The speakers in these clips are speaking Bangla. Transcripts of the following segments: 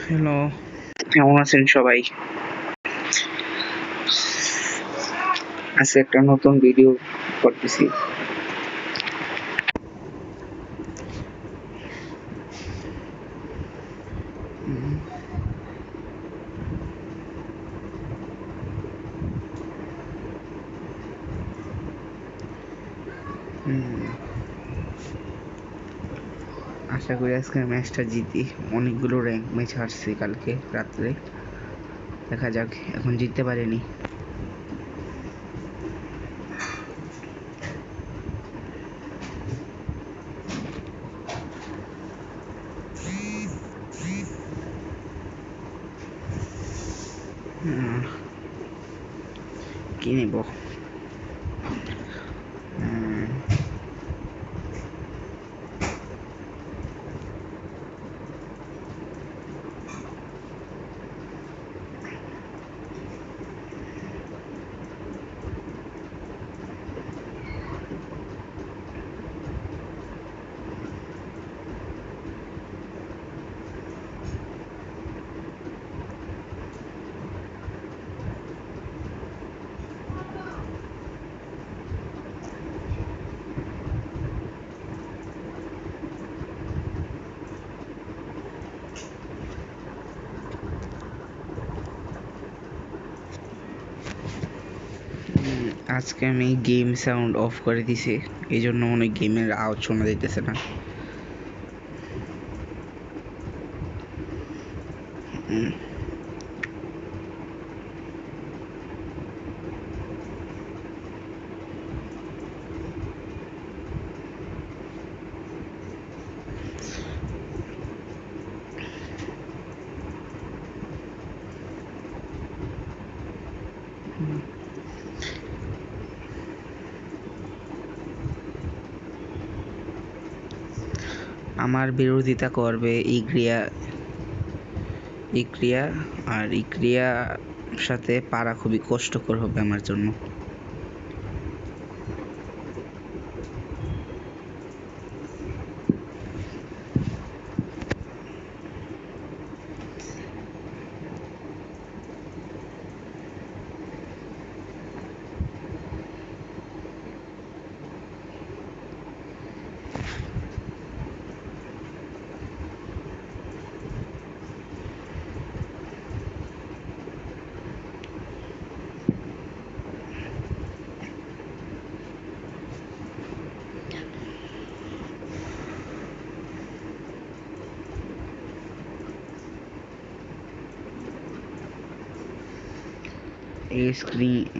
হ্যালো, কেমন আছেন সবাই? আজকে একটা নতুন ভিডিও করতেছি। আশা করি আজকের ম্যাচটা জিতি। অনেকগুলো র্যাঙ্ক ম্যাচ হারছি কালকে রাত্রে। দেখা যাক, এখন জিততে পারিনি। কি নেব? আজকে আমি গেম সাউন্ড অফ করে দিছি, এই জন্য অনেক গেমের আওয়াজ শোনা যাইতেছে না। আমার বিরোধিতা করবে ইক্রিয়া, আর ইক্রিয়া সাথে পারা খুবই কষ্টকর হবে আমার জন্য।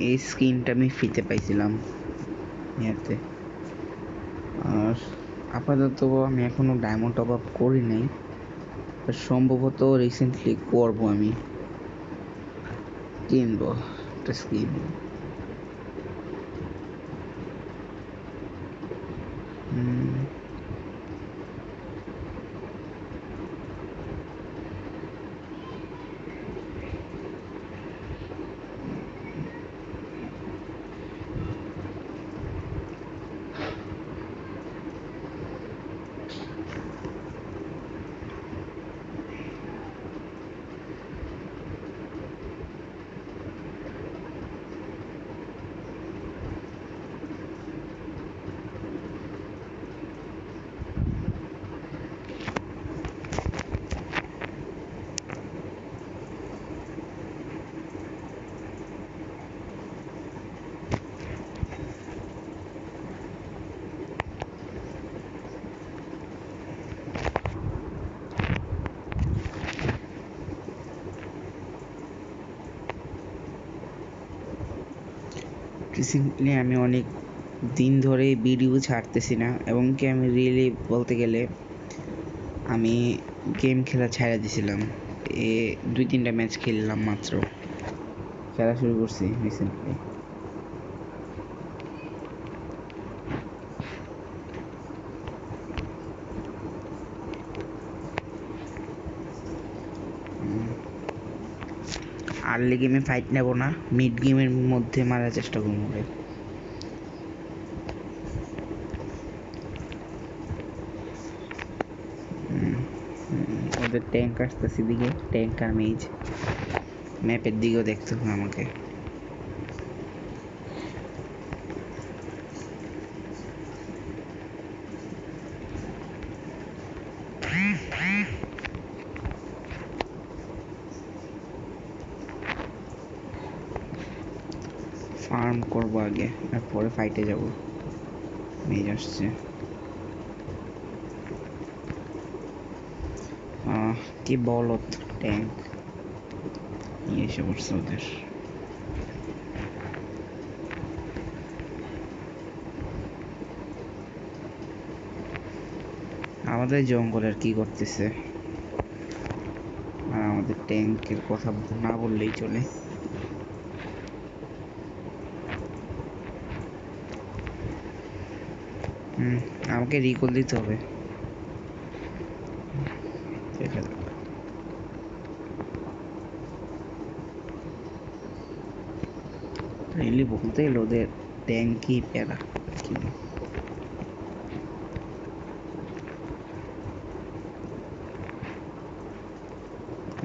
এই স্ক্রিনটা আমি ফ্রিতে পাইছিলাম ইয়াতে। আর আপাতত আমি এখনো ডায়মন্ড টপ আপ করি নাই, সম্ভবত রিসেন্টলি করব। আমি কিনবো একটা স্ক্রিন। রিসেন্টলি আমি অনেক দিন ধরে ভিডিও ছাড়তেছি না, এবং কি আমি রিয়েলি বলতে গেলে আমি গেম খেলা ছাড়া দিছিলাম। 2-3টা ম্যাচ খেললাম মাত্র, খেলা শুরু করছি রিসেন্টলি। আর্লি গেমে ফাইট নেব না, মিড গেমের মধ্যে মারার চেষ্টা করবো। ওদের ওদের ট্যাঙ্ক আসতেছে দিকে, ট্যাঙ্ক আর মেজ। ম্যাপের দিকেও দেখতে হবে আমাকে। ফার্ম করবো আগে, তারপরে ফাইটে যাব। মেজ আসছে। কি বলত ট্যাঙ্ক নিয়ে এসে পড়ছে ওদের। আমাদের জঙ্গলের কি করতেছে, আর আমাদের ট্যাঙ্কের কথা না বললেই চলে। আমাকে রিকল দিতে হবে। দেখা যাক। রিলি বলতে গেলে ওদের ট্যাঙ্কই প্যারা।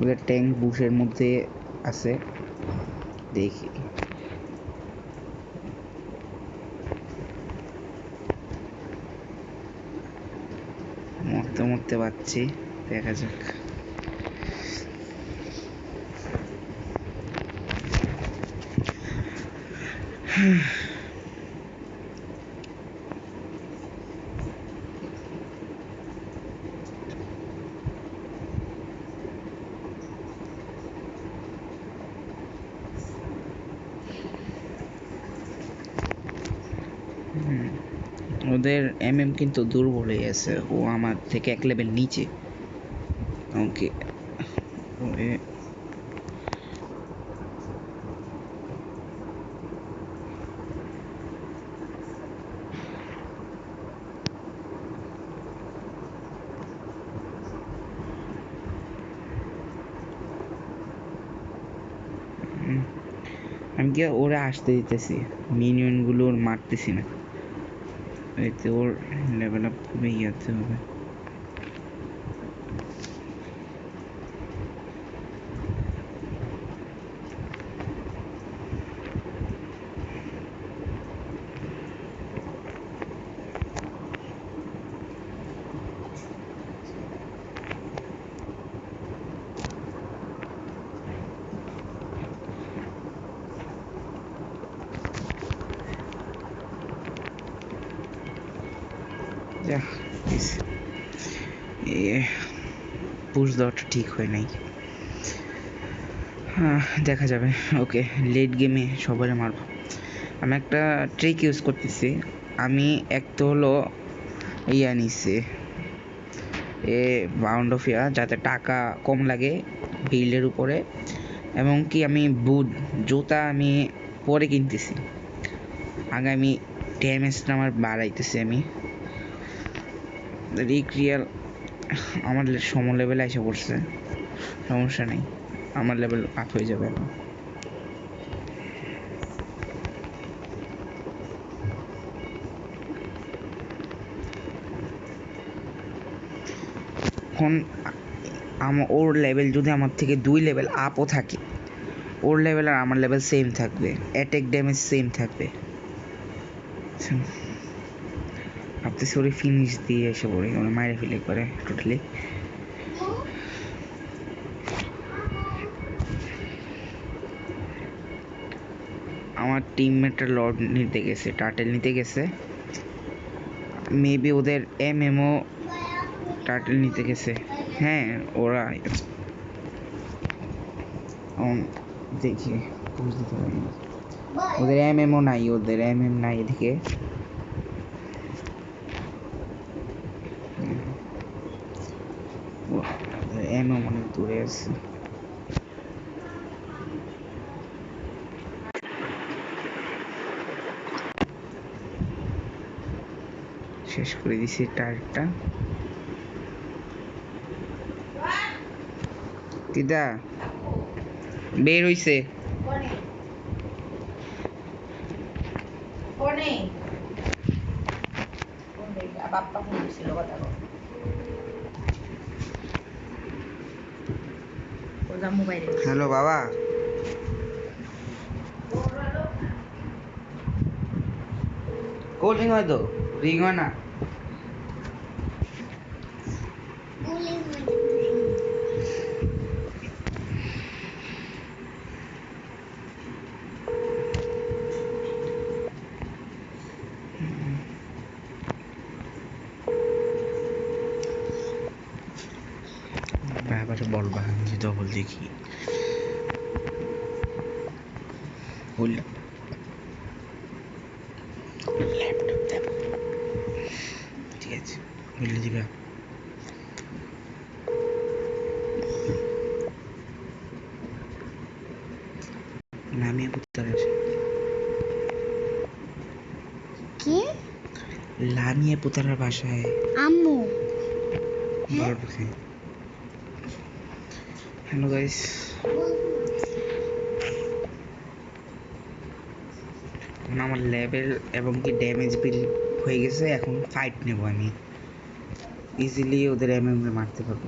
ওদের ট্যাঙ্ক বুশের মধ্যে আছে, দেখি। মরতে মরতে পারছি, দেখা যাক। ওদের এমএম কিন্তু দুর্বল হয়ে গেছে, ও আমার থেকে এক লেভেল নিচে। ওকে আমি কি ওরা আসতে দিতেছি, মিনিয়ন গুলো মারতেছি না, এতে ওর লেভেল আপ খুবই ইয়াতে হবে। পুশ দেওয়াটা ঠিক হয় নাই। দেখা যাবে। ওকে, লেট গেমে সবারই মারব। আমি একটা ট্রিক ইউজ করতেছি। আমি এক তো হলো ইয়া নিচ্ছি, বাউন্ড অফ ইয়া, যাতে টাকা কম লাগে বিল্ডের উপরে, এবং কি আমি বুট জুতা আমি পরে কিনতেছি, আগে আমি ড্যামেজটা আমার বাড়াইতেছি। আমি রিক্রিয়াল আমার সম লেভেলে এসে পড়ছে, সমস্যা নেই, আমার লেভেল আপ হয়ে যাবে এখন। এখন ওর লেভেল যদি আমার থেকে 2 লেভেল আপও থাকে, ওর লেভেল আর আমার লেভেল সেম থাকবে, অ্যাটাক ড্যামেজ সেম থাকবে। ভাবতেছি ওরে ফিনিশ দিয়ে এসে পড়ি, ওরে মাইরে ফেলে করে টোটালি। আমার টিমমেটরা লর্ড নিতে গেছে, টার্টেল নিতে গেছে, মেবি ওদের এমএমও টার্টেল নিতে গেছে। হ্যাঁ, ওরা দেখি বুঝ দিতে পারি না, ওদের এমএমও নাই, ওদের এমএম নাই এদিকে। এমএম অনেক দূরে আছে। শেষ করে দিছি টায়ারটা। দিদা বের হইছে, বাপ্পা ফোন দিছিল কথা। হ্যালো বাবা, কলিং হয় তো, রিং হয় না। ব্যাপারে বলবা যে ডবল দেখি বললাম ল্যাপটপ দেব, ঠিক আছে বললে দিবা। লামিয়া কোথায় আছে? কি? লামিয়া পুতারার বাসায় আম্মু। বড় পাখি। হ্যালো গাইস, আমার লেভেল এবং কি ড্যামেজ বিল হয়ে গেছে। এখন ফাইট নেব আমি, ইজিলি ওদের এমএম মারতে পারবো।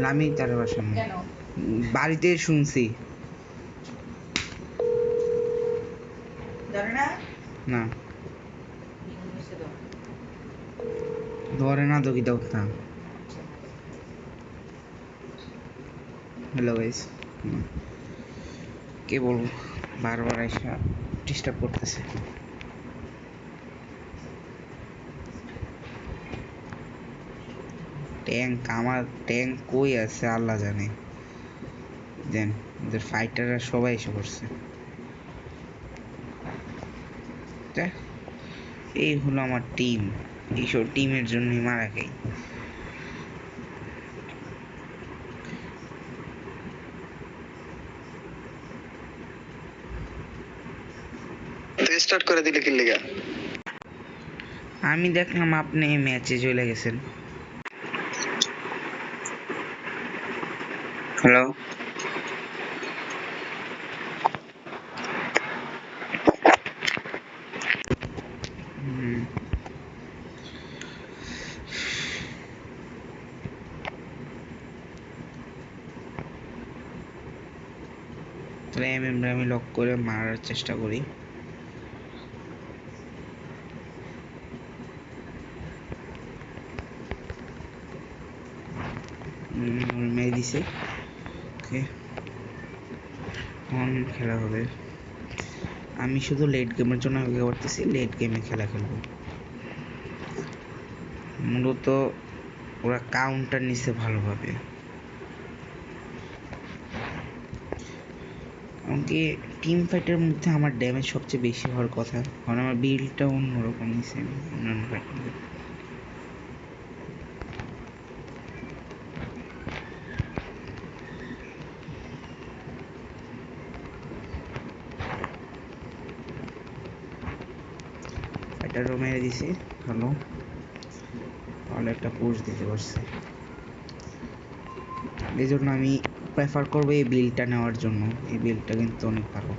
লামি তার বাসা নেই, বাড়িতে শুনছি না, ধরে না দকি দাও না। হ্যালো গাইস, কে বলবো, বারবার এসে ডিস্টার্ব করতেছে। ট্যাঙ্ক, আমার ট্যাঙ্ক কই আছে আল্লাহ জানে। দেন ওদের ফাইটাররা সবাই এসে পড়ছে। এই হলো আমার টিম, এইসব টিমের জন্যই মারা খাই। স্টার্ট করে দিলে কি লিগা? আমি দেখলাম আপনি ম্যাচে চলে গেছেন। হ্যালো, তাহলে আমি লক করে মারার চেষ্টা করি। মেরে দিছে, ওকে অন খেলা হবে। আমি শুধু লেট গেমের জন্য অপেক্ষা করতেছি, লেট গেমে খেলা খেলবো। মূলত ওরা কাউন্টার নিচ্ছে ভালোভাবে, এমনকি টিম ফাইটের মধ্যে আমার ড্যামেজ সবচেয়ে বেশি হওয়ার কথা, কারণ আমার বিলটা অন্যরকম নিচ্ছে আমি অন্যান্য ফাইট থেকে। ফাইটারও মেরে দিছি, ভালো, ভালো একটা পুশ দিতে পারছি। এই জন্য আমি প্রেফার করবো এই বিলটা নেওয়ার জন্য। এই বিলটা কিন্তু অনেক ভালো,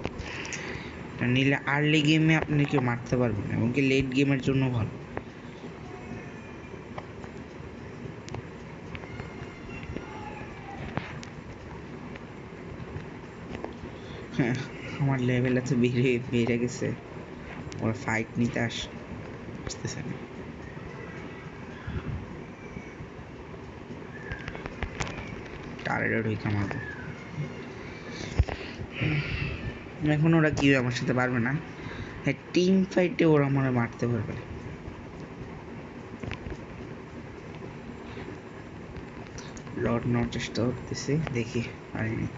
নিলে আর্লি গেমে আপনি কেউ মারতে পারবেন, এমনকি লেট গেমের জন্য ভালো। হ্যাঁ, আমার লেভেল এত বেড়ে গেছে, ওরা ফাইট নিতে আসতেছে না। টার্গেট হইতে মারবো এখন, ওরা কি আমার সাথে পারবে না। হ্যাঁ, টিম ফাইটে ওরা আমার মারতে পারবে। লর্ড নেওয়ার চেষ্টা করতেছি, দেখি পারিনি।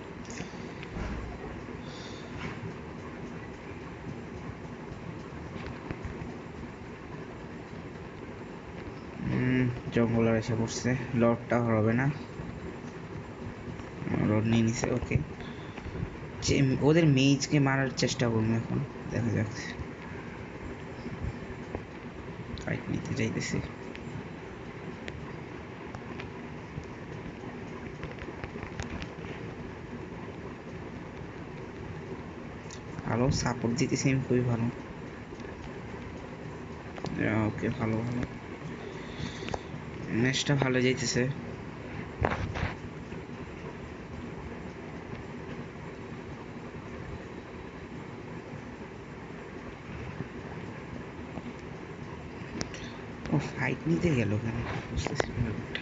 জঙ্গল এসে পড়ছে, লর্ডটা হবে না, লর্ড নিয়ে নিছে। ওকে, ওদের মেজকে মারার চেষ্টা করবো এখন, দেখা যাক। ফাইট নিতে চাইতেছি, ভালো সাপোর্ট দিতেছি আমি, খুবই ভালো। ওকে, ভালো ভালো, ম্যাচটা ভালো যাইতেছে। ফাইট নিতে গেল কেন বুঝতেছি না ব্যাপারটা।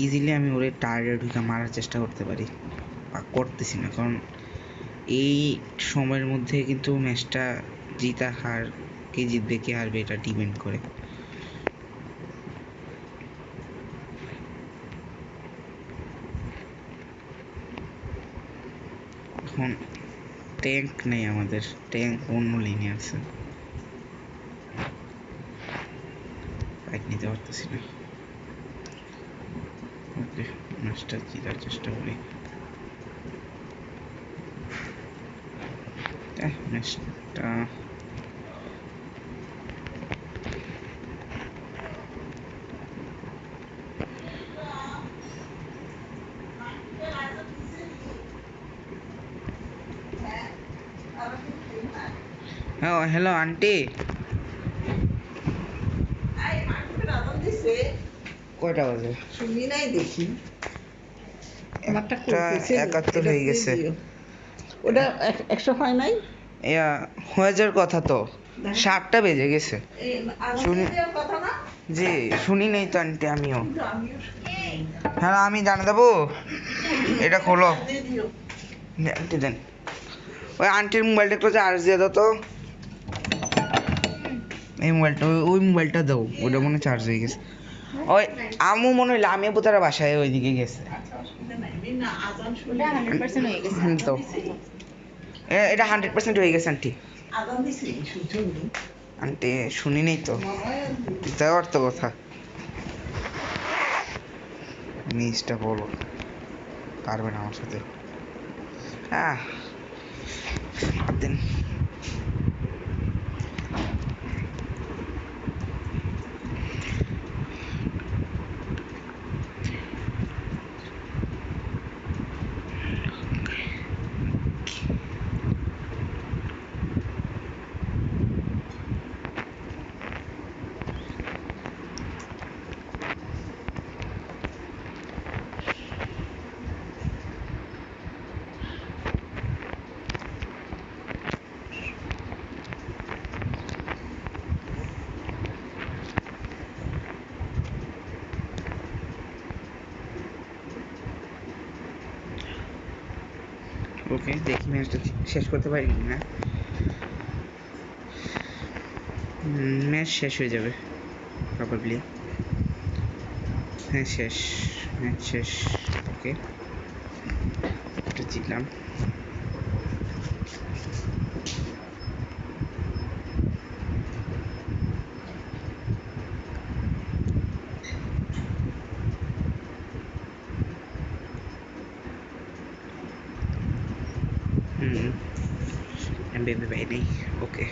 ইজিলি আমি ওরে টার্গেট ঢুকে মারার চেষ্টা করতে পারি, বা করতেছি না, কারণ এই সময়ের মধ্যে কিন্তু ম্যাচটা জিতা হার, কে জিতবে কে হারবে এটা ডিপেন্ড করে। এখন ট্যাঙ্ক নেই আমাদের, ট্যাঙ্ক অন্য লাইনে আছে, ফাইট নিতে পারতেছি না। ওকে, ম্যাচটা জেতার চেষ্টা করি। ম্যাচটা হ্যাঁ, হ্যালো আন্টি। কয়টা বাজে? শুনি নাই দেখি। আমারটা 71 হয়ে গেছে। ওটা 100 হয় নাই? হয়ে যাওয়ার কথা তো, 7টা বেজে গেছে। শুনি, জি শুনি নাই তো আন্টি আমিও। হ্যাঁ আমি জানা দেবো, এটা খোলো আন্টি, দেন ওই আন্টির মোবাইলটা একটু চার্জ দিয়ে দাও তো। এই মোবাইলটা, ওই মোবাইলটা দাও, ওটা মনে চার্জ হয়ে গেছে। ওই আমু মনে হইলো আমি তারা বাসায় ওইদিকে গেছে। তো এটা 100% হয়ে গেছে আন্টি। আন্টি শুনি নাই তো, যাওয়ার তো কথা। মিসটা বলো, পারবে না আমার সাথে। দেন ওকে, দেখি ম্যাচটা শেষ করতে পারি না। ম্যাচ শেষ হয়ে যাবে প্রবাবলি। হ্যাঁ শেষ, ম্যাচ শেষ। ওকে, এটা জিতলাম। MVP পাই নাই। ওকে।